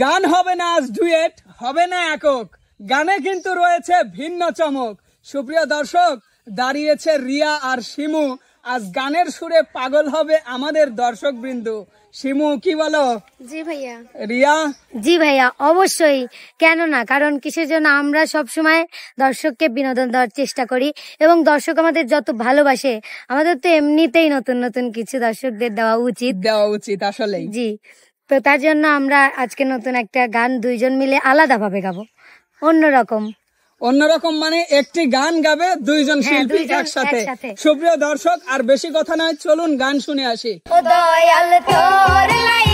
গান হবে না আজ ডুয়েট, হবে না একক, গানে কিন্তু রয়েছে ভিন্ন চমক। সুপ্রিয় দর্শক, দাঁড়িয়েছে রিয়া আর শিমু। আজ গানের সুরে পাগল হবে আমাদের দর্শক বৃন্দ। শিমু, কি বলো? জি ভাইয়া। রিয়া? জি ভাইয়া, অবশ্যই, কেন না, কারণ কিসের জন্য আমরা সবসময় দর্শককে বিনোদন দেওয়ার চেষ্টা করি এবং দর্শক আমাদের যত ভালোবাসে, আমাদের তো এমনিতেই নতুন নতুন কিছু দর্শকদের দেওয়া উচিত আসলেই। জি, তো তার জন্য আমরা আজকে নতুন একটা গান দুইজন মিলে আলাদাভাবে গাবো, অন্যরকম মানে একটি গান গাবে দুইজন শিল্পী একসাথে। সুপ্রিয় দর্শক, আর বেশি কথা নয়, চলুন গান শুনে আসি। ও দয়াল তোর লাই